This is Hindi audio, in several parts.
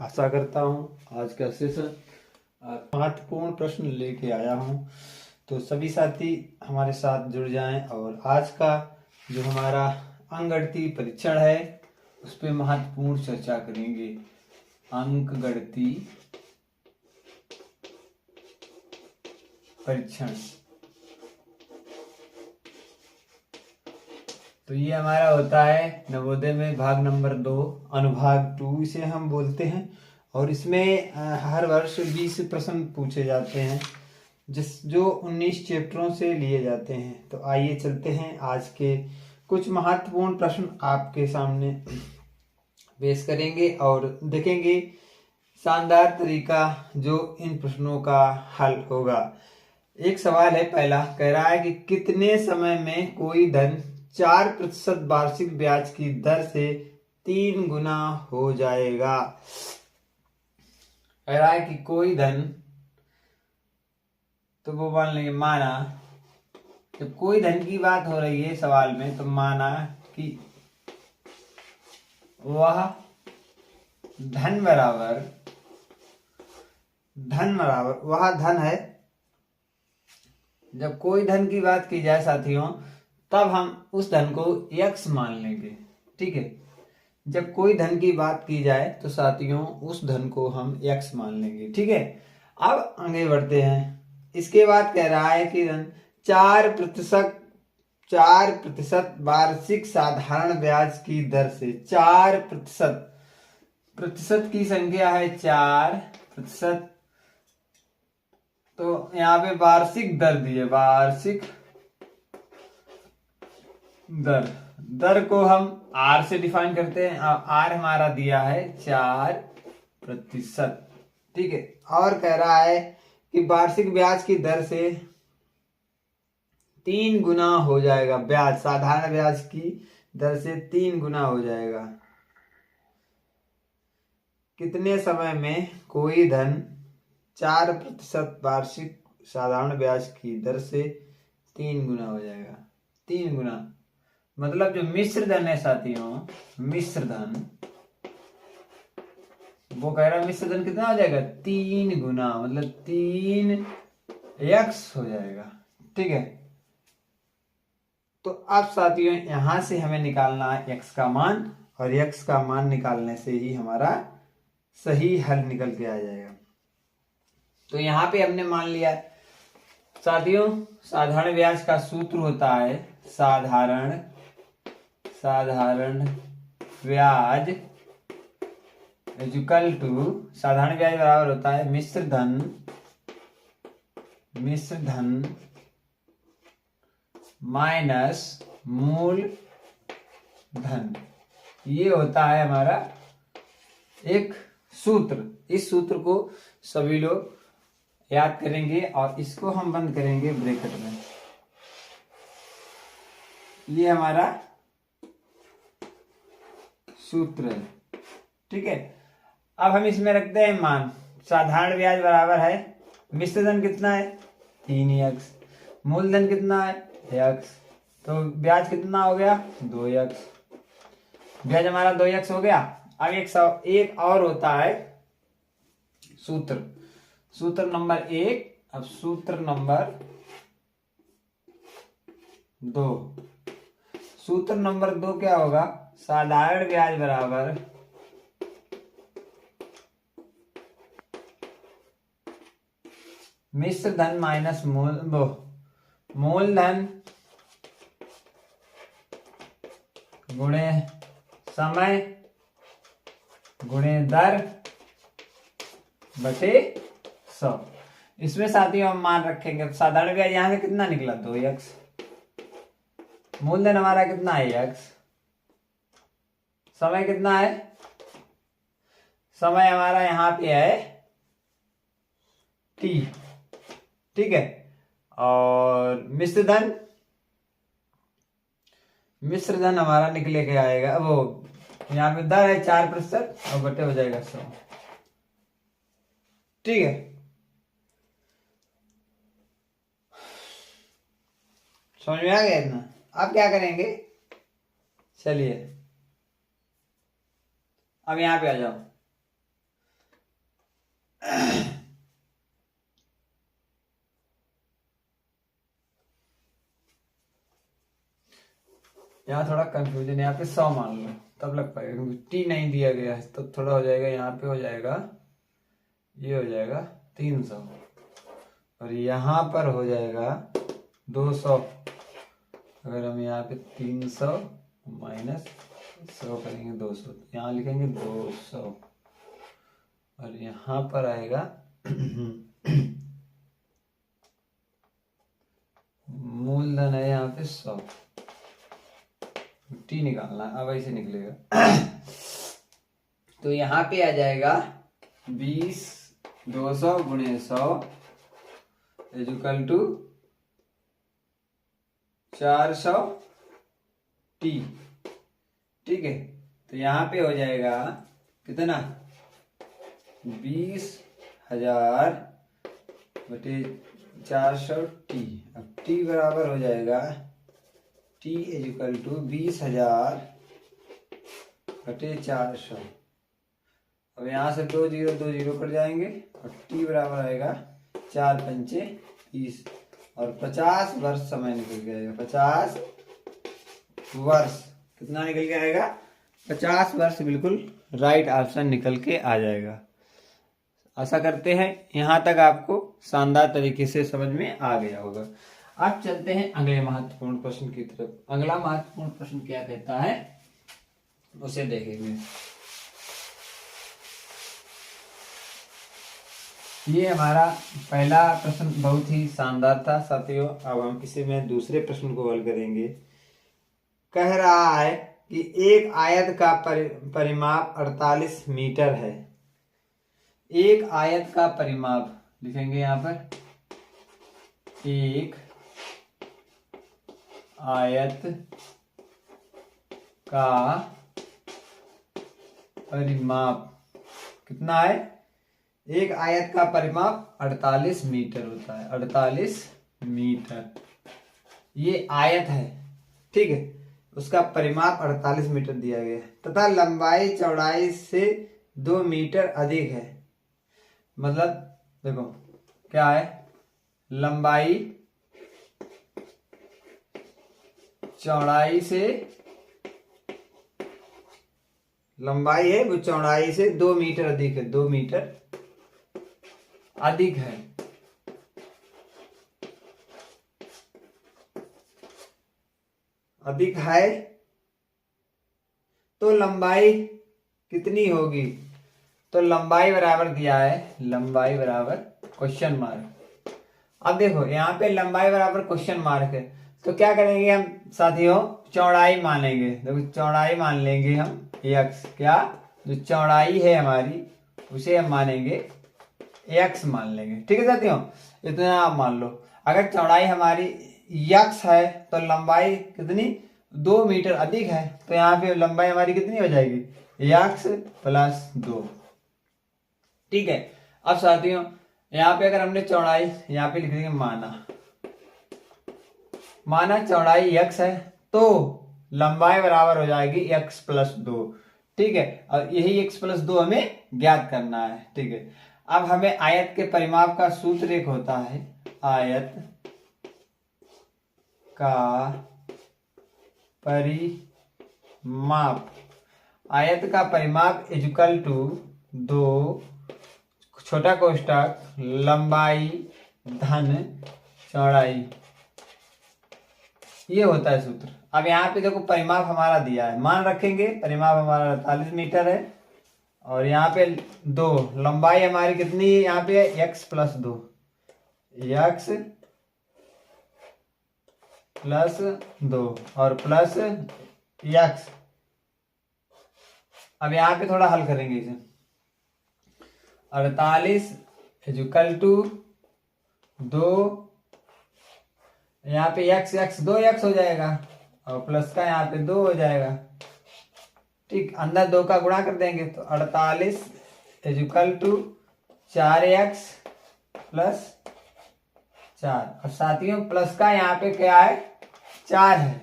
आशा करता हूँ आज का सेशन महत्वपूर्ण प्रश्न लेके आया हूँ, तो सभी साथी हमारे साथ जुड़ जाएं और आज का जो हमारा अंकगणितीय परीक्षण है उस पर महत्वपूर्ण चर्चा करेंगे। अंकगणितीय परीक्षण, तो ये हमारा होता है नवोदय में भाग नंबर 2 अनुभाग 2 इसे हम बोलते हैं। और इसमें हर वर्ष 20 प्रश्न पूछे जाते हैं जो 19 चैप्टरों से लिए जाते हैं। तो आइए चलते हैं, आज के कुछ महत्वपूर्ण प्रश्न आपके सामने पेश करेंगे और देखेंगे शानदार तरीका जो इन प्रश्नों का हल होगा। एक सवाल है, पहला कह रहा है कि कितने समय में कोई धन 4% वार्षिक ब्याज की दर से 3 गुना हो जाएगा। कह रहा है कि कोई धन, तो वो मान लेंगे, माना जब कोई धन की बात हो रही है सवाल में, तो माना कि वह धन बराबर वह धन है। जब कोई धन की बात की जाए साथियों, तब हम उस धन को x मान लेंगे। ठीक है, जब कोई धन की बात की जाए तो साथियों उस धन को हम x मान लेंगे। ठीक है, अब आगे बढ़ते हैं। इसके बाद कह रहा है कि 4% वार्षिक साधारण ब्याज की दर से 4%, प्रतिशत की संख्या है 4%, तो यहाँ पे वार्षिक दर दी है, वार्षिक दर को हम r से डिफाइन करते हैं। r हमारा दिया है 4%। ठीक है, और कह रहा है कि वार्षिक ब्याज की दर से 3 गुना हो जाएगा। ब्याज, साधारण ब्याज की दर से 3 गुना हो जाएगा। कितने समय में कोई धन 4% वार्षिक साधारण ब्याज की दर से 3 गुना हो जाएगा। 3 गुना मतलब जो मिश्र धन है साथियों, मिश्र धन, वो कह रहा है मिश्र धन कितना हो जाएगा, 3 गुना, मतलब 3x हो जाएगा। ठीक है, तो अब साथियों यहां से हमें निकालना है x का मान, और x का मान निकालने से ही हमारा सही हल निकल के आ जाएगा। तो यहां पे हमने मान लिया साथियों, साधारण ब्याज का सूत्र होता है साधारण ब्याज इक्वल टू, साधारण ब्याज बराबर होता है मिश्र धन माइनस मूल धन। ये होता है हमारा एक सूत्र। इस सूत्र को सभी लोग याद करेंगे और इसको हम बंद करेंगे ब्रैकेट में। ये हमारा सूत्र है। ठीक है, अब हम इसमें रखते हैं मान। साधारण ब्याज बराबर है, मिश्र धन कितना है 3x, मूलधन कितना है x, तो ब्याज कितना हो गया 2x। ब्याज हमारा 2x हो गया। अब एक और होता है सूत्र नंबर 1। अब सूत्र नंबर 2, सूत्र नंबर 2 क्या होगा, साधारण ब्याज बराबर मिश्र धन माइनस मूलधन गुणे समय गुणे दर बटे 100। इसमें साथियों हम मान रखेंगे, साधारण ब्याज यहां से कितना निकला 2x, मूलधन हमारा कितना है x, समय कितना है, समय हमारा यहां पे है t। ठीक है, और मिश्र धन हमारा निकले के आएगा, वो यहाँ पे दर है 4% और बटे हो जाएगा 100। ठीक है, समझ में आ गया इतना। अब क्या करेंगे, चलिए अब यहां पे आ जाओ। यहाँ थोड़ा कंफ्यूजन, यहाँ पे 100 मान लो तब लग पाएगा, क्योंकि टी नहीं दिया गया है तो थोड़ा हो जाएगा। यहाँ पे हो जाएगा, ये हो जाएगा 300 और यहाँ पर हो जाएगा 200। अगर हम यहाँ पे 300 माइनस 100 करेंगे 200, तो यहाँ लिखेंगे 200 और यहाँ पर आएगा मूलधन है यहाँ पे 100, टी निकालना अब ऐसे निकलेगा। तो यहाँ पे आ जाएगा 20 200 गुणे 100 इक्वल टू 400 टी। ठीक है, तो यहाँ पे हो जाएगा कितना, 20,000 बटे 400 टी। अब टी बराबर हो जाएगा, टी इक्वल टू 20,000 बटे 400। अब यहाँ से 2 0 कट जाएंगे और टी बराबर आएगा 4 पंचे 30 और 50 वर्ष समय निकल के आएगा। 50 वर्ष कितना निकल के आएगा, 50 वर्ष बिल्कुल राइट ऑप्शन निकल के आ जाएगा। आशा करते हैं यहाँ तक आपको शानदार तरीके से समझ में आ गया होगा। अब चलते हैं अगले महत्वपूर्ण प्रश्न की तरफ। अगला महत्वपूर्ण प्रश्न क्या कहता है उसे देखेंगे। ये हमारा पहला प्रश्न बहुत ही शानदार था साथियों। अब हम इसे में दूसरे प्रश्न को हल करेंगे। कह रहा है कि एक आयत का परिमाप 48 मीटर है। एक आयत का परिमाप लिखेंगे यहाँ पर, एक आयत का परिमाप कितना है, एक आयत का परिमाप 48 मीटर होता है। 48 मीटर ये आयत है, ठीक है, उसका परिमाप 48 मीटर दिया गया है तथा लंबाई चौड़ाई से 2 मीटर अधिक है। मतलब देखो क्या है, लंबाई चौड़ाई से, लंबाई है वो चौड़ाई से 2 मीटर अधिक है, 2 मीटर अधिक है। अधिक है तो लंबाई कितनी होगी, तो लंबाई बराबर दिया है, लंबाई बराबर क्वेश्चन मार्क। अब देखो यहाँ पे लंबाई बराबर क्वेश्चन मार्क है तो क्या करेंगे हम साथियों, चौड़ाई मानेंगे। देखो चौड़ाई मान लेंगे हम x, क्या जो चौड़ाई है हमारी उसे हम मानेंगे x मान लेंगे। ठीक है साथियों, इतना आप मान लो। अगर चौड़ाई हमारी x है तो लंबाई कितनी, 2 मीटर अधिक है, तो यहाँ पे लंबाई हमारी कितनी हो जाएगी, x प्लस 2। ठीक है, अब साथियों यहाँ पे अगर हमने चौड़ाई यहाँ पे लिख देंगे माना चौड़ाई x है तो लंबाई बराबर हो जाएगी x प्लस 2। ठीक है, और यही x प्लस 2 हमें ज्ञात करना है। ठीक है, अब हमें आयत के परिमाप का सूत्र एक होता है, आयत का परिमाप, आयत का परिमाप इक्वल टू 2 छोटा कोष्ठक लंबाई धन चौड़ाई, ये होता है सूत्र। अब यहाँ पे देखो परिमाप हमारा दिया है, मान रखेंगे परिमाप हमारा 48 मीटर है और यहाँ पे 2, लंबाई हमारी कितनी है यहाँ पे x प्लस 2, x प्लस 2 और प्लस x। अब यहाँ पे थोड़ा हल करेंगे इसे, 48 इक्वल टू 2, यहाँ पे x 2x हो जाएगा और प्लस का यहाँ पे 2 हो जाएगा। ठीक, अंदर 2 का गुणा कर देंगे तो 48 इक्वल टू 4x प्लस 4, और साथियों प्लस का यहाँ पे क्या है 4 है,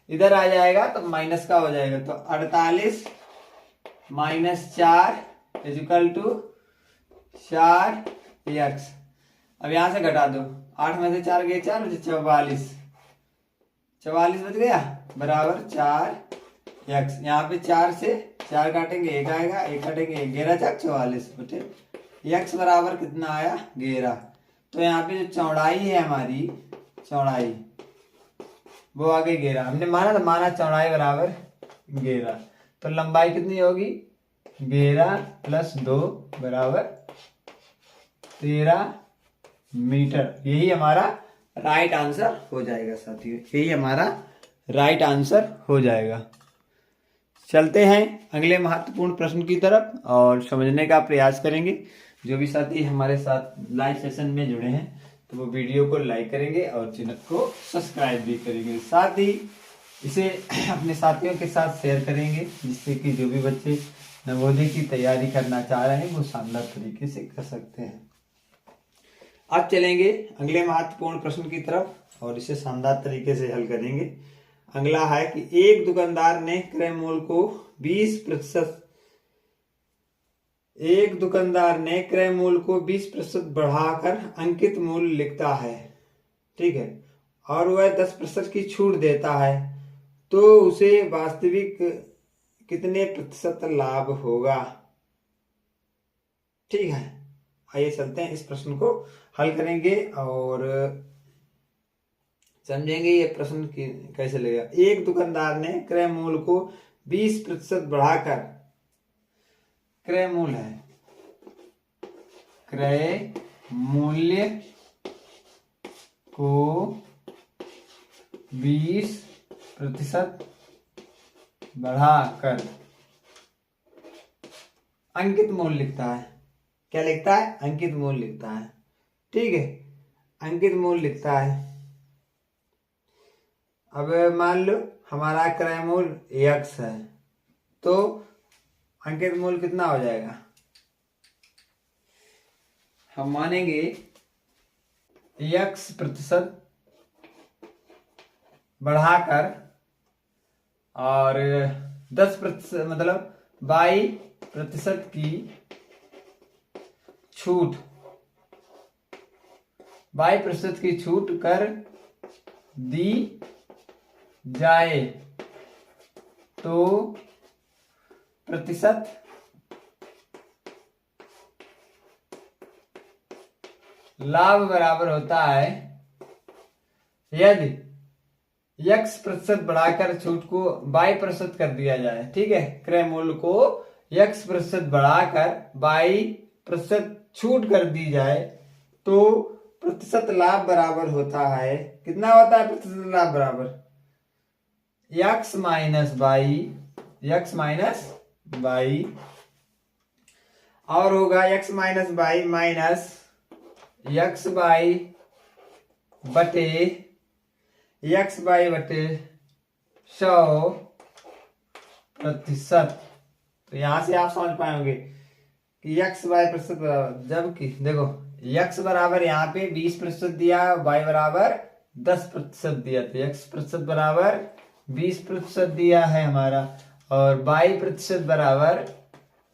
इधर आ जाएगा तो माइनस का हो जाएगा। तो 48 माइनस 4 इक्वल टू 4x। अब यहां से घटा दो, 8 में से 4 गए 4, 44 बच गया बराबर 4x। यहाँ पे 4 से 4 काटेंगे 1 आएगा, 1 काटेंगे 1, 11 4 44 बटे x बराबर कितना आया 11। तो यहाँ पे जो चौड़ाई है हमारी, चौड़ाई वो आ गई 11। हमने माना चौड़ाई बराबर 11, तो लंबाई कितनी होगी 11 प्लस 2 बराबर 13 मीटर। यही हमारा राइट आंसर हो जाएगा साथियों, यही हमारा राइट आंसर हो जाएगा। चलते हैं अगले महत्वपूर्ण प्रश्न की तरफ और समझने का प्रयास करेंगे। जो भी साथी हमारे साथ लाइव सेशन में जुड़े हैं तो वो वीडियो को लाइक करेंगे और चैनल को सब्सक्राइब भी करेंगे, साथ ही इसे अपने साथियों के साथ शेयर करेंगे, जिससे कि जो भी बच्चे नवोदय की तैयारी करना चाह रहे हैं वो शानदार तरीके से कर सकते हैं। अब चलेंगे अगले महत्वपूर्ण प्रश्न की तरफ और इसे शानदार तरीके से हल करेंगे। अगला है कि एक दुकानदार ने क्रय मूल्य को 20% बढ़ाकर अंकित मूल्य लिखता है, ठीक है, और वह 10% की छूट देता है, तो उसे वास्तविक कितने प्रतिशत लाभ होगा। ठीक है, आइए चलते हैं इस प्रश्न को हल करेंगे और समझेंगे ये प्रश्न कैसे लगेगा। एक दुकानदार ने क्रय मूल्य को 20% बढ़ाकर, क्रय मूल्य है, क्रय मूल्य को 20% बढ़ाकर अंकित मूल्य लिखता है। क्या लिखता है? अंकित मूल्य लिखता है, ठीक है, अंकित मूल्य लिखता है। अब मान लो हमारा क्रय मूल्य x है, तो अंकित मूल्य कितना हो जाएगा? हम मानेंगे x% बढ़ाकर और 10% मतलब 22% की छूट, 22% की छूट कर दी जाए तो प्रतिशत लाभ बराबर होता है, यदि x% बढ़ाकर छूट को 22% कर दिया जाए। ठीक है, क्रय मूल्य को x% बढ़ाकर 22% छूट कर दी जाए तो प्रतिशत लाभ बराबर होता है, कितना होता है प्रतिशत लाभ बराबर? x माइनस बाई और होगा x minus by minus x by बटे 100%। तो यहां से आप समझ पाएंगे कि x बाई प्रतिशत बराबर, जबकि देखो x बराबर यहाँ पे 20% दिया, y बराबर 10% दिया, तो x प्रतिशत बराबर 20% दिया है हमारा और y प्रतिशत बराबर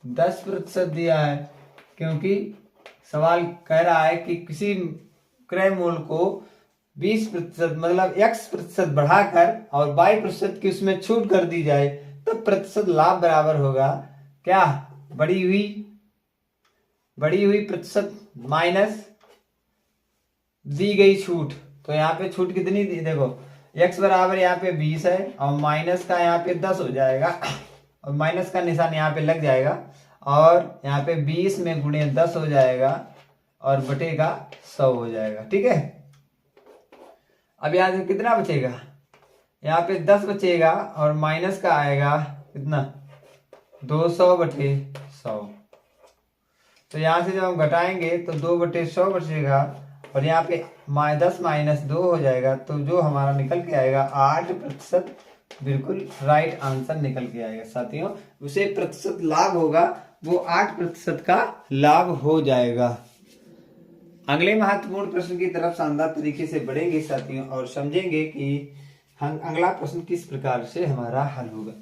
10% दिया है, क्योंकि सवाल कह रहा है कि किसी क्रय मूल्य को 20% मतलब x% बढ़ाकर और y% की उसमें छूट कर दी जाए तो प्रतिशत लाभ बराबर होगा क्या? बढ़ी हुई प्रतिशत माइनस दी गई छूट। तो यहाँ पे छूट कितनी दी? देखो x बराबर यहाँ पे 20 है और माइनस का यहाँ पे 10 हो जाएगा और माइनस का निशान यहाँ पे लग जाएगा और यहाँ पे 20 में गुणे 10 हो जाएगा और बटे का 100 हो जाएगा। ठीक है, अब यहाँ से कितना बचेगा? यहाँ पे 10 बचेगा और माइनस का आएगा कितना? 200 बटे 100। तो यहाँ से जब हम घटाएंगे तो 2 बटे 100 बचेगा और यहाँ पे 10 माइनस 2 हो जाएगा, तो जो हमारा निकल के आएगा 8%, बिल्कुल राइट आंसर निकल के आएगा साथियों। उसे प्रतिशत लाभ होगा वो 8% का लाभ हो जाएगा। अगले महत्वपूर्ण प्रश्न की तरफ शानदार तरीके से बढ़ेंगे साथियों और समझेंगे कि हम अगला प्रश्न किस प्रकार से हमारा हल होगा।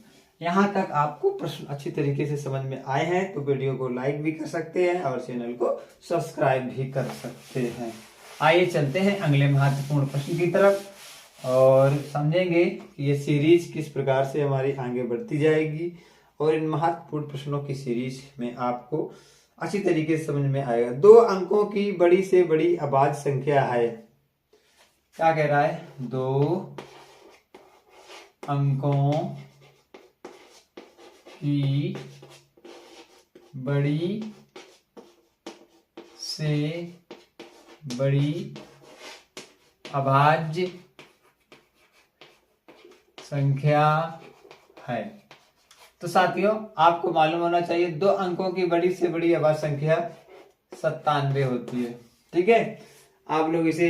यहाँ तक आपको प्रश्न अच्छी तरीके से समझ में आए हैं तो वीडियो को लाइक भी कर सकते हैं और चैनल को सब्सक्राइब भी कर सकते हैं। आइए चलते हैं अगले महत्वपूर्ण प्रश्न की तरफ और समझेंगे कि ये सीरीज किस प्रकार से हमारी आगे बढ़ती जाएगी और इन महत्वपूर्ण प्रश्नों की सीरीज में आपको अच्छी तरीके से समझ में आएगा। 2 अंकों की बड़ी से बड़ी अभाज्य संख्या है। क्या कह रहा है? 2 अंकों की बड़ी से बड़ी अभाज्य संख्या है। तो साथियों आपको मालूम होना चाहिए 2 अंकों की बड़ी से बड़ी अभाज्य संख्या 97 होती है। ठीक है, आप लोग इसे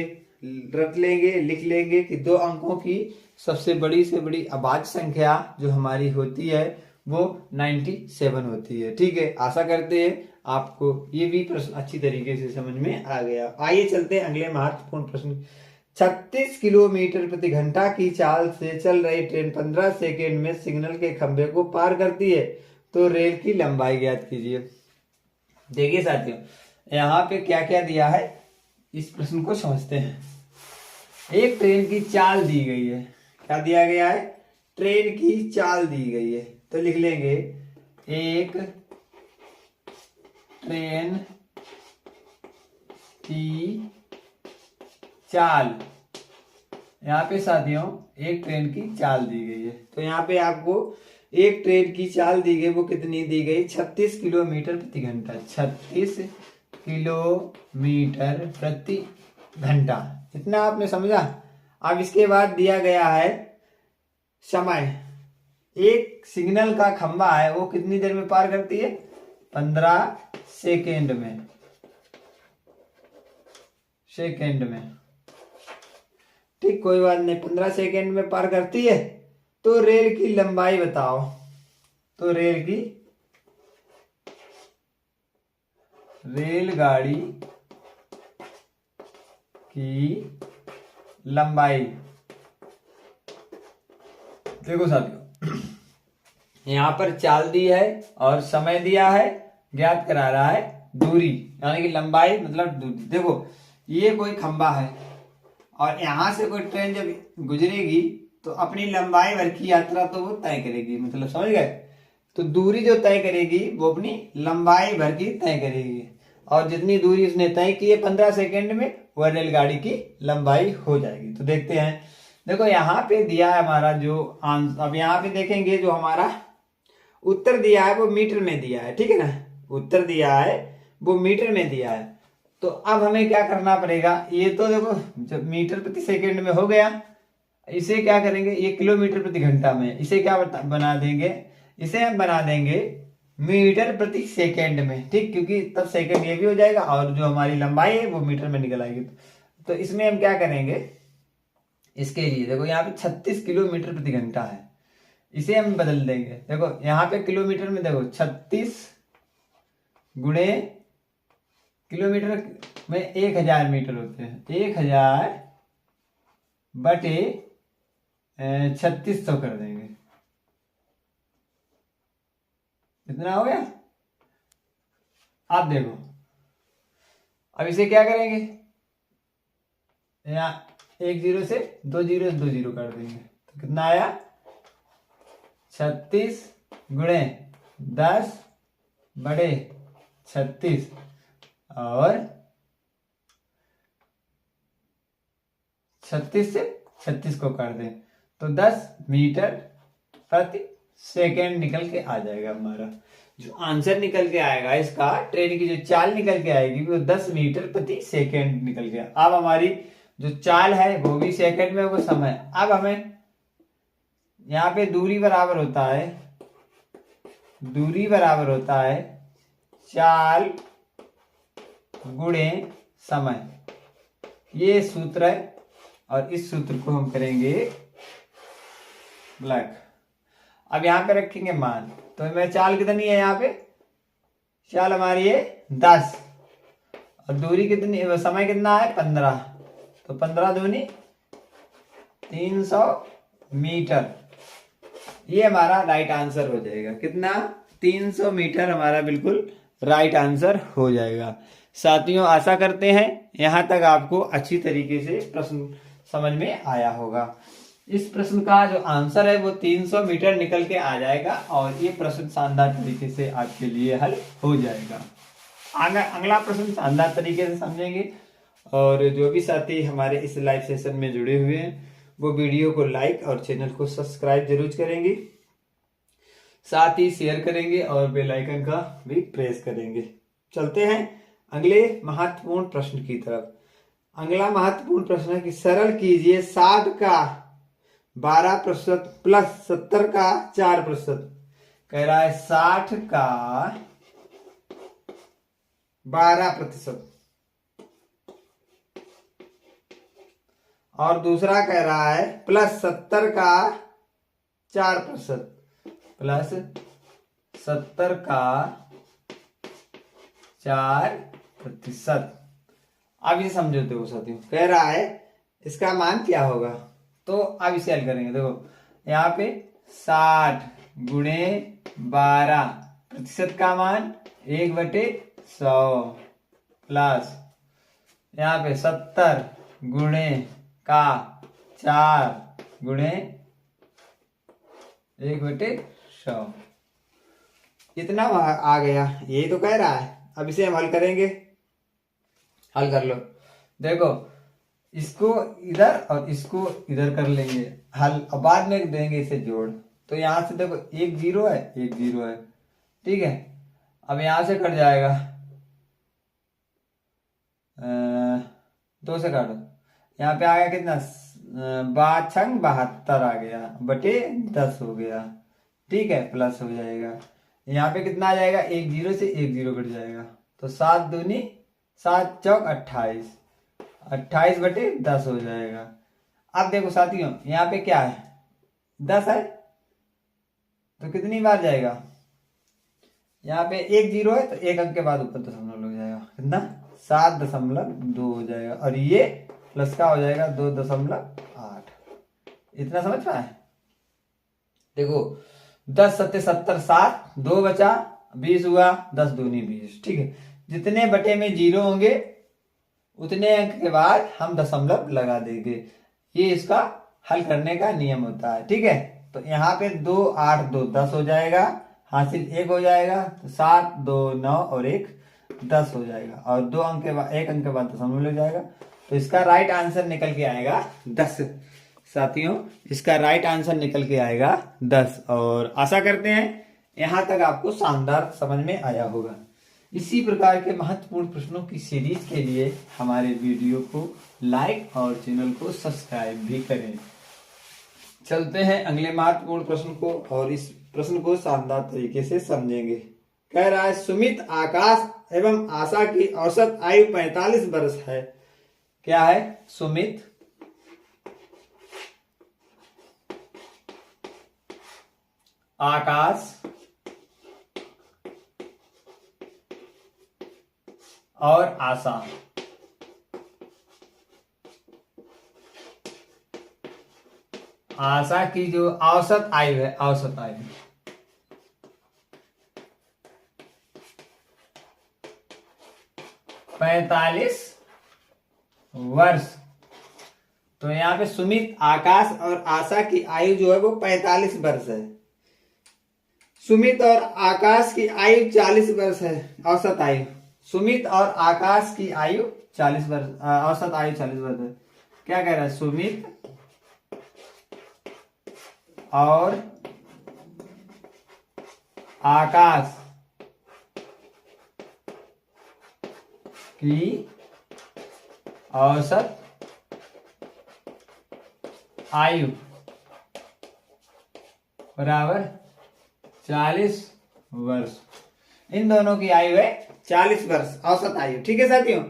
रट लेंगे, लिख लेंगे कि 2 अंकों की सबसे बड़ी से बड़ी अभाज्य संख्या जो हमारी होती है वो 97 होती है। ठीक है, आशा करते हैं आपको ये भी प्रश्न अच्छी तरीके से समझ में आ गया। आइए चलते हैं अगले महत्वपूर्ण प्रश्न। 36 किलोमीटर प्रति घंटा की चाल से चल रही ट्रेन 15 सेकेंड में सिग्नल के खंभे को पार करती है, तो रेल की लंबाई ज्ञात कीजिए। देखिए साथियों, यहाँ पे क्या क्या दिया है इस प्रश्न को समझते हैं। एक ट्रेन की चाल दी गई है। क्या दिया गया है? ट्रेन की चाल दी गई है। तो लिख लेंगे एक ट्रेन की चाल। यहाँ पे साथियों एक ट्रेन की चाल दी गई है, तो यहाँ पे आपको एक ट्रेन की चाल दी गई, वो कितनी दी गई? 36 किलोमीटर प्रति घंटा। 36 किलोमीटर प्रति घंटा, इतना आपने समझा। अब इसके बाद दिया गया है समय। एक सिग्नल का खंभा है, वो कितनी देर में पार करती है? 15 सेकेंड में। ठीक, कोई बात नहीं, 15 सेकेंड में पार करती है। तो रेल की लंबाई बताओ। तो रेलगाड़ी की लंबाई। देखो साथियों, यहां पर चाल दी है और समय दिया है, ज्ञात करा रहा है दूरी, यानी कि लंबाई मतलब दूरी। देखो ये कोई खंभा है और यहां से कोई ट्रेन जब गुजरेगी तो अपनी लंबाई भर की यात्रा तो वो तय करेगी, मतलब समझ गए। तो दूरी जो तय करेगी वो अपनी लंबाई भर की तय करेगी, और जितनी दूरी उसने तय की है 15 सेकेंड में, वह रेलगाड़ी की लंबाई हो जाएगी। तो देखते हैं। देखो यहाँ पे दिया है हमारा जो आंसर। अब यहाँ पे देखेंगे जो हमारा उत्तर दिया है वो मीटर में दिया है। ठीक है ना, उत्तर दिया है वो मीटर में दिया है। तो अब हमें क्या करना पड़ेगा? ये तो देखो जब मीटर प्रति सेकेंड में हो गया, इसे क्या करेंगे? ये किलोमीटर प्रति घंटा में, इसे क्या बना देंगे? इसे हम बना देंगे मीटर प्रति सेकेंड में। ठीक, क्योंकि तब सेकेंड ये भी हो जाएगा और जो हमारी लंबाई है वो मीटर में निकल आएगी। तो इसमें हम क्या करेंगे? इसके लिए देखो यहाँ पे 36 किलोमीटर प्रति घंटा है, इसे हम बदल देंगे। देखो यहाँ पे किलोमीटर में देखो 36 गुणे किलोमीटर में 1000 मीटर होते हैं। 1000 बटे 3600 कर देंगे। कितना हो गया? आप देखो, अब इसे क्या करेंगे? यहाँ 1 0 से 2 0 से 2 0 कर देंगे, तो कितना आया? 36 गुणे 10 बड़े 36 और 36 से 36 को कर दें तो 10 मीटर प्रति सेकेंड निकल के आ जाएगा। हमारा जो आंसर निकल के आएगा इसका, ट्रेन की जो चाल निकल के आएगी वो 10 मीटर प्रति सेकेंड निकल के। अब हमारी जो चाल है वो भी सेकेंड में, वो समय। अब हमें यहाँ पे दूरी बराबर होता है चाल गुणे समय। ये सूत्र है और इस सूत्र को हम करेंगे ब्लैक। अब यहाँ पे रखेंगे मान, तो मैं चाल कितनी है? यहाँ पे चाल हमारी है 10 और दूरी कितनी, समय कितना है? 15। तो 15 दूनी 300 मीटर। ये हमारा राइट आंसर हो जाएगा। कितना? 300 मीटर हमारा बिल्कुल राइट आंसर हो जाएगा। साथियों, आशा करते हैं यहाँ तक आपको अच्छी तरीके से प्रश्न समझ में आया होगा। इस प्रश्न का जो आंसर है वो 300 मीटर निकल के आ जाएगा और ये प्रश्न शानदार तरीके से आपके लिए हल हो जाएगा। अगला प्रश्न शानदार तरीके से समझेंगे। और जो भी साथी हमारे इस लाइव सेशन में जुड़े हुए हैं वो वीडियो को लाइक और चैनल को सब्सक्राइब जरूर करेंगे, साथ ही शेयर करेंगे और बेल आइकन का भी प्रेस करेंगे। चलते हैं अगले महत्वपूर्ण प्रश्न की तरफ। अगला महत्वपूर्ण प्रश्न है कि सरल कीजिए 60 का 12% प्लस 70 का 4%। कह रहा है 60 का 12% और दूसरा कह रहा है प्लस 70 का 4%, प्लस 70 का 4%। अब ये समझो, देखो साथियों, कह रहा है इसका मान क्या होगा। तो अब इसे हल करेंगे। देखो यहाँ पे 60 गुणे 12% का मान 1/100 प्लस यहाँ पे 70 गुणे का 4 गुणे 1/100। इतना आ गया, ये तो कह रहा है। अब इसे हम हल करेंगे। हल कर लो। देखो इसको इधर और इसको इधर कर लेंगे हल, और बाद में देंगे इसे जोड़। तो यहां से देखो 1 0 है, 1 0 है, ठीक है। अब यहां से कट जाएगा 2 से काटो, यहाँ पे आ गया कितना? 72 आ गया बटे 10 हो गया, ठीक है, प्लस हो जाएगा। यहाँ पे कितना आ जाएगा? 1 0 से 1 0 कट जाएगा, तो 7 दूनी 7 चौक 28, 28 बटे 10 हो जाएगा। अब देखो साथियों, यहाँ पे क्या है? 10 है, तो कितनी बार जाएगा? यहाँ पे 1 0 है, तो एक अंक के बाद ऊपर दशमलव लग जाएगा। कितना? 7.2 हो जाएगा, और ये प्लस का हो जाएगा 2.8। इतना समझ पाए? देखो 10 7 70, 7 2 बचा 20 हुआ, 10 दूनी 20, ठीक है। जितने बटे में 0 होंगे उतने अंक के बाद हम दशमलव लगा देंगे। ये इसका हल करने का नियम होता है, ठीक है। तो यहाँ पे 2 8 2 10 हो जाएगा, हासिल 1 हो जाएगा, तो 7 2 9 और 1 10 हो जाएगा, और 2 अंक के बाद 1 अंक के बाद दशमलव लग जाएगा। तो इसका राइट आंसर निकल के आएगा 10। साथियों, इसका राइट आंसर निकल के आएगा 10। और आशा करते हैं यहां तक आपको शानदार समझ में आया होगा। इसी प्रकार के महत्वपूर्ण प्रश्नों की सीरीज के लिए हमारे वीडियो को लाइक और चैनल को सब्सक्राइब भी करें। चलते हैं अगले महत्वपूर्ण प्रश्न को, और इस प्रश्न को शानदार तरीके से समझेंगे। कह रहा है सुमित, आकाश एवं आशा की औसत आयु 45 वर्ष है। क्या है? सुमित, आकाश और आशा आशा की जो औसत आयु है, औसत आयु 45 वर्ष। तो यहाँ पे सुमित, आकाश और आशा की आयु जो है वो 45 वर्ष है। सुमित और आकाश की आयु 40 वर्ष है, औसत आयु। सुमित और आकाश की आयु 40 वर्ष, औसत आयु 40 वर्ष है। क्या कह रहा है? सुमित और आकाश की औसत आयु बराबर 40 वर्ष। इन दोनों की आयु है 40 वर्ष, औसत आयु, ठीक है साथियों।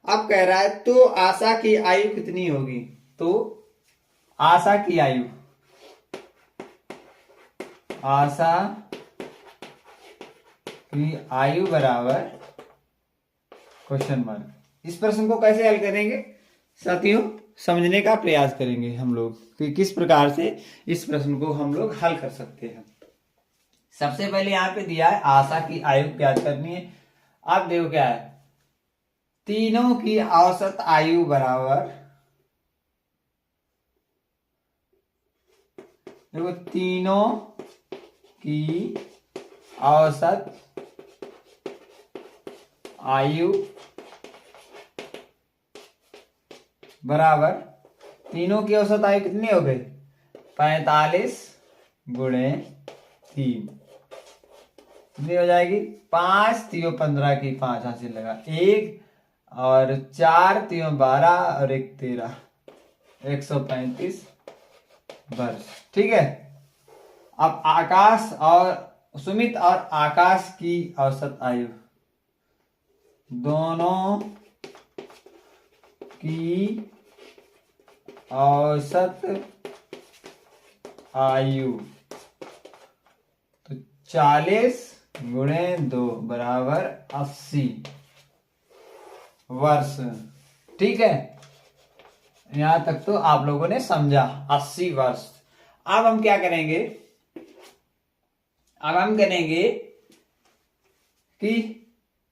अब कह रहा है तो आशा की आयु कितनी होगी? तो आशा की आयु, आशा की आयु बराबर क्वेश्चन मार्क। इस प्रश्न को कैसे हल करेंगे साथियों? समझने का प्रयास करेंगे हम लोग कि किस प्रकार से इस प्रश्न को हम लोग हल कर सकते हैं। सबसे पहले यहाँ पे दिया है आशा की आयु ज्ञात करनी है। अब देखो क्या है, तीनों की औसत आयु बराबर, देखो तीनों की औसत आयु बराबर, तीनों की औसत आयु कितनी हो गई, 45 गुणे 3 कितनी हो जाएगी, 5 3 15 की 5 हासिल लगा, 1 और 4 3 12 और 1 13, 135 वर्ष। ठीक है। अब आकाश और सुमित और आकाश की औसत आयु, दोनों की औसत आयु, तो 40 गुणे 2 बराबर 80 वर्ष। ठीक है, यहां तक तो आप लोगों ने समझा, 80 वर्ष। अब हम क्या करेंगे, अब हम करेंगे कि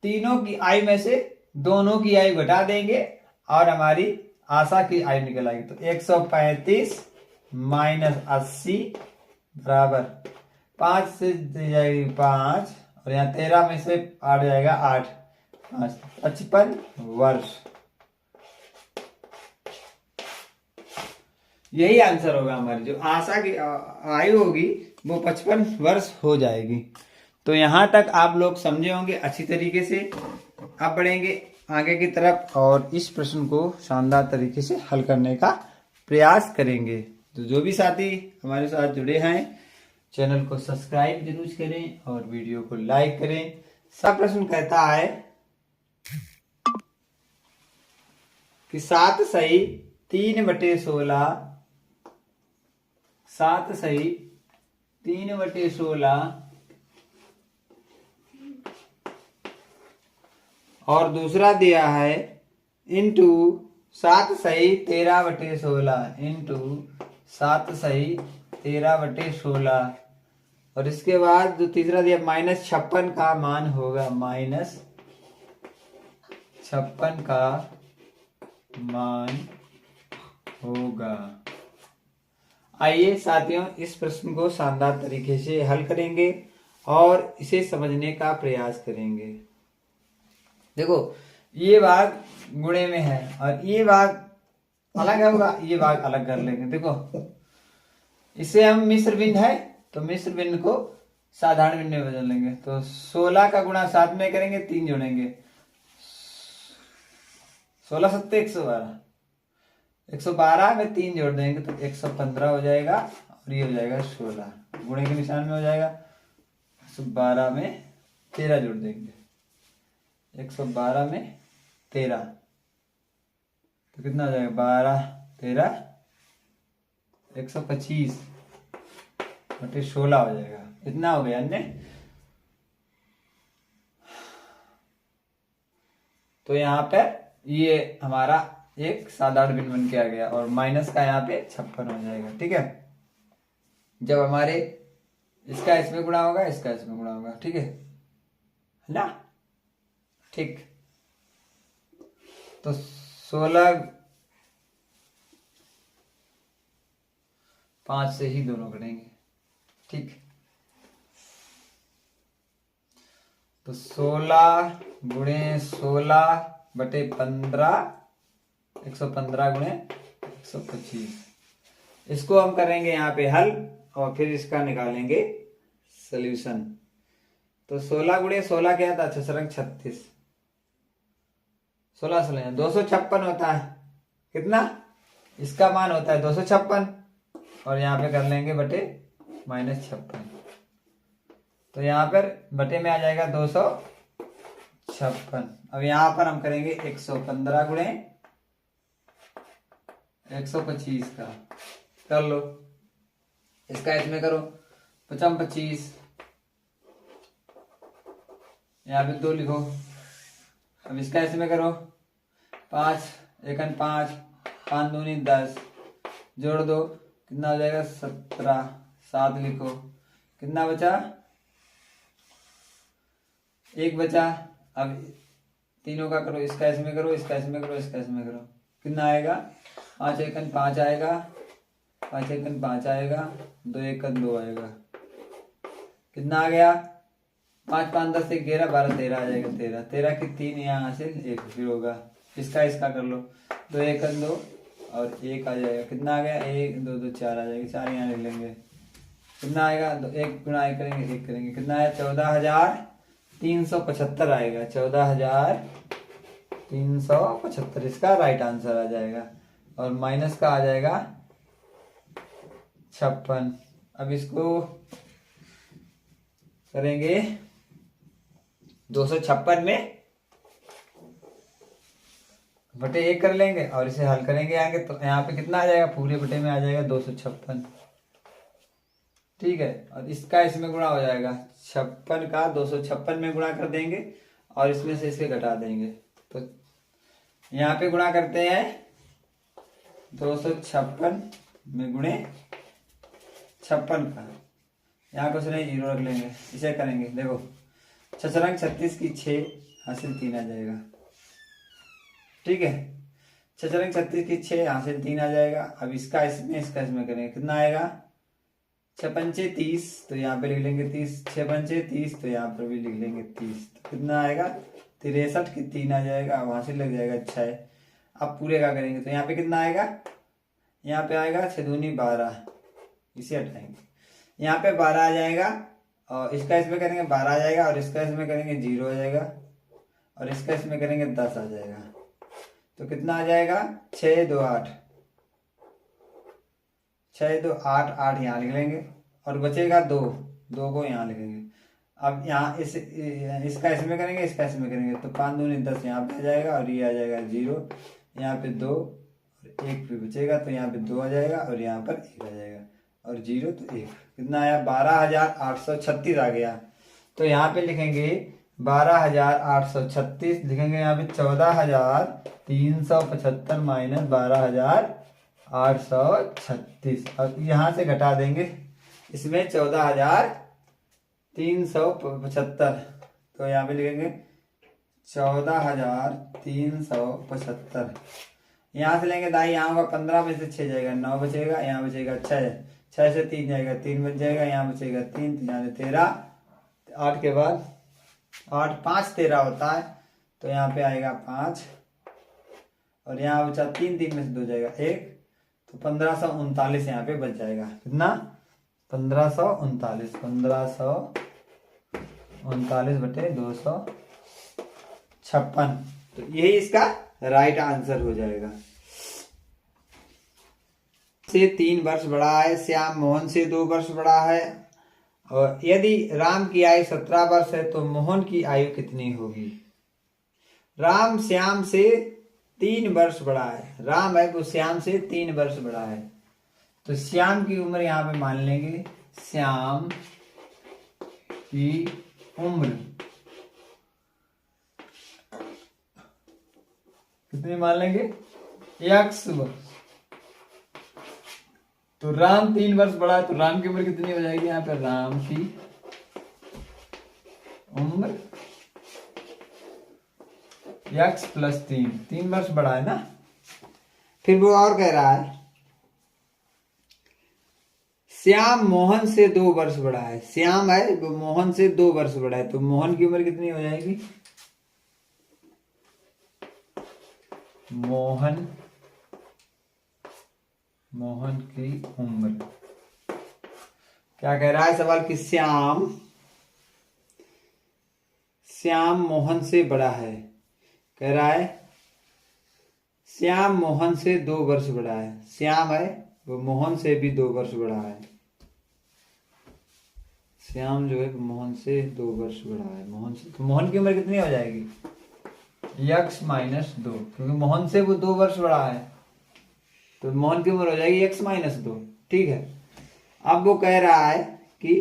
तीनों की आयु में से दोनों की आयु घटा देंगे और हमारी आशा की आयु निकल आएगी। तो 135 माइनस 80 बराबर 5 से दी जाएगी 5 और यहाँ 13 में से 8 जाएगा 8, 55 वर्ष। यही आंसर होगा हमारी, जो आशा की आयु होगी वो 55 वर्ष हो जाएगी। तो यहां तक आप लोग समझे होंगे अच्छी तरीके से। अब बढ़ेंगे आगे की तरफ और इस प्रश्न को शानदार तरीके से हल करने का प्रयास करेंगे। तो जो भी साथी हमारे साथ जुड़े हैं, चैनल को सब्सक्राइब जरूर करें और वीडियो को लाइक करें। सब प्रश्न कहता है कि 7 सही 3/16, 7 सही 3/16 और दूसरा दिया है इंटू 7 सही 13/16 इंटू 7 सही 13/16 और इसके बाद जो तीसरा दिया -56 का मान होगा, -56 का मान होगा। आइए साथियों इस प्रश्न को शानदार तरीके से हल करेंगे और इसे समझने का प्रयास करेंगे। देखो ये भाग गुणे में है और ये भाग अलग होगा, ये भाग अलग कर लेंगे। देखो इसे हम मिश्र भिन्न है तो मिश्र भिन्न को साधारण भिन्न में बदल लेंगे। तो 16 का गुणा 7 में करेंगे, 3 जोड़ेंगे, 16 7 112, 112 में 3 जोड़ देंगे तो 115 हो जाएगा और ये हो जाएगा 16, गुणे के निशान में हो जाएगा। 112 में 13 जोड़ देंगे, 112 में 13 तो कितना हो जाएगा, 12 13 125 बटे 16 हो जाएगा। इतना हो गया अन्य। तो यहाँ पर ये हमारा एक साधारण भिन्न बन के आ गया और माइनस का यहाँ पे 56 हो जाएगा। ठीक है, जब हमारे इसका इसमें गुणा होगा, इसका इसमें गुणा होगा। ठीक है ना, ठीक। तो 16 5 से ही दोनों कटेंगे। ठीक, तो 16 गुणे 16 बटे 15, 115 गुणे 125। इसको हम करेंगे यहाँ पे हल और फिर इसका निकालेंगे सॉल्यूशन। तो 16 गुणे 16 क्या था, 36, 16 16 256 होता है। कितना, इसका मान होता है 256 और यहाँ पे कर लेंगे बटे -56। तो यहाँ पर बटे में आ जाएगा 256। अब यहाँ पर हम करेंगे 115 गुणे 125 का, कर लो। इसका इसमें करो 25, यहाँ पे 2 लिखो। अब इसका इसमें करो 5 1 5 5 दूनी 10, जोड़ दो कितना हो जाएगा 17, 7 लिखो, कितना बचा 1 बचा। अब तीनों का करो, इसका इसमें करो, इसका इसमें करो, इसका इसमें करो, कितना आएगा 5 एकन 5 आएगा, 5 एकन 5 आएगा, 2 एकन 2 आएगा, कितना आ गया 5 5 10 1 11 12 13 आ जाएगा, 13 13 की 3 यहाँ से 1 फिर होगा, इसका कर लो, 2 एकन 2 और 1 आ जाएगा, कितना आ गया 1 2 2 4 आ जाएगा, 4 यहाँ लिख लेंगे, कितना आएगा 1 गुणा 1 करेंगे 1 करेंगे, कितना आया 14,375 आएगा, 14,375 इसका राइट आंसर आ जाएगा। और माइनस का आ जाएगा 56। अब इसको करेंगे 256 में बटे 1 कर लेंगे और इसे हल करेंगे आगे, तो यहाँ पे कितना आ जाएगा पूरे बटे में आ जाएगा 256, ठीक है। और इसका इसमें गुणा हो जाएगा, 56 का 256 में गुणा कर देंगे और इसमें से इसके घटा देंगे, तो यहाँ पे गुणा करते हैं 256 में गुणे 56 का, यहाँ कुछ नहीं 0 रख लेंगे, इसे करेंगे देखो 6 रंग 36 की 6 हासिल 3 आ जाएगा, ठीक है 6 रंग 36 की 6 हासिल 3 आ जाएगा। अब इसका इसमें करेंगे, कितना आएगा 6 पंचे 30, तो यहाँ पे लिख लेंगे 30, 6 पंचे 30 तो यहाँ पर भी लिख लेंगे 30, तो कितना आएगा 63 की 3 आ जाएगा, वहां से लग जाएगा 6। अब पूरे का करेंगे तो यहाँ पे कितना आएगा, यहाँ पे आएगा 6 दूनी 12, इसे हटाएंगे, यहाँ पे 12 आ जाएगा और इसका इसमें करेंगे 12 आ जाएगा और इसका इसमें करेंगे 0 आ जाएगा और इसका इसमें करेंगे 10 आ जाएगा, तो कितना आ जाएगा 6 2 8, 6 2 8 8 यहाँ लिख लेंगे और बचेगा 2 2 को यहाँ लिखेंगे। अब यहाँ इसका इसमें करेंगे, इसका इसमें करेंगे, तो 5 दूनी 10 यहाँ पे आ जाएगा और ये आ जाएगा 0, यहाँ पे 2 और 1 भी बचेगा, तो यहाँ पे 2 आ जाएगा और यहाँ पर 1 आ जाएगा और 0 तो 1, कितना आया 12,836 आ गया। तो यहाँ पे लिखेंगे 12,836, लिखेंगे यहाँ पे 14,375 माइनस 12,836, और यहाँ से घटा देंगे इसमें 14,375, तो यहाँ पे लिखेंगे 14,375, यहाँ से लेंगे दाई, यहाँ होगा 15 में से 6 जाएगा 9 बचेगा, यहाँ बचेगा 6, 6 से 3 जाएगा 3 बच जाएगा, यहाँ बचेगा 3, तो यहाँ से 13, 8 के बाद 8 5 13 होता है, तो यहाँ पे आएगा 5 और यहाँ बचा 3 3 में से 2 जाएगा 1, तो 1539 यहाँ पे बच जाएगा, कितना 1539 बटे 256, तो यही इसका राइट आंसर हो जाएगा। से 3 वर्ष बड़ा है, श्याम मोहन से 2 वर्ष बड़ा है, और यदि राम की आयु 17 वर्ष है तो मोहन की आयु कितनी होगी। राम श्याम से 3 वर्ष बड़ा है, राम है वो श्याम से 3 वर्ष बड़ा है, तो श्याम की उम्र यहाँ पे मान लेंगे, श्याम की उम्र कितनी मान लेंगे x वर्ष, तो राम 3 वर्ष बड़ा है तो राम की उम्र कितनी हो जाएगी, यहाँ पे राम की उम्र x प्लस 3 वर्ष बड़ा है ना। फिर वो और कह रहा है श्याम मोहन से 2 वर्ष बड़ा है, श्याम है वो मोहन से 2 वर्ष बड़ा है, तो मोहन की उम्र कितनी हो जाएगी, मोहन की उम्र, क्या कह रहा है सवाल कि श्याम मोहन से बड़ा है, कह रहा है श्याम मोहन से 2 वर्ष बड़ा है, श्याम है वो मोहन से भी 2 वर्ष बड़ा है, श्याम जो है मोहन से 2 वर्ष बड़ा है, मोहन से, तो मोहन की उम्र कितनी हो जाएगी x माइनस 2, क्योंकि मोहन से वो 2 वर्ष बड़ा है तो मोहन की उम्र हो जाएगी x माइनस 2, ठीक है। अब वो कह रहा है कि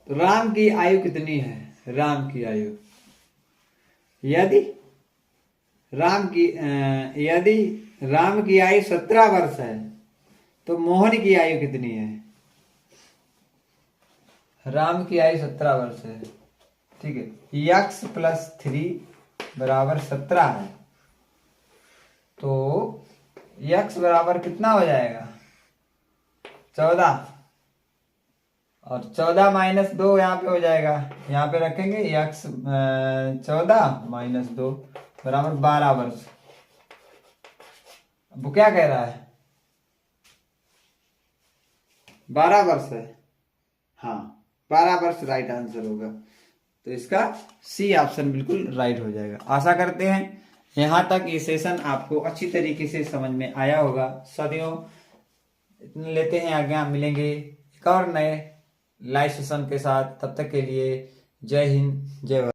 तो राम की आयु कितनी है, राम की आयु, यदि यदि राम की आयु 17 वर्ष है तो मोहन की आयु कितनी है? राम की आयु 17 वर्ष है, ठीक है। यक्स प्लस 3 बराबर 17 है, तो यक्स बराबर कितना हो जाएगा? 14, और 14 माइनस 2 यहाँ पे हो जाएगा, यहाँ पे रखेंगे यक्स 14 माइनस 2 बराबर 12 वर्ष। अब वो क्या कह रहा है? 12 वर्ष है, हाँ 12 वर्ष राइट आंसर होगा। तो इसका सी ऑप्शन बिल्कुल राइट हो जाएगा। आशा करते हैं यहाँ तक ये सेशन आपको अच्छी तरीके से समझ में आया होगा। सदियों लेते हैं आज्ञा, मिलेंगे एक और नए लाइव सेशन के साथ। तब तक के लिए जय हिंद, जय भारत।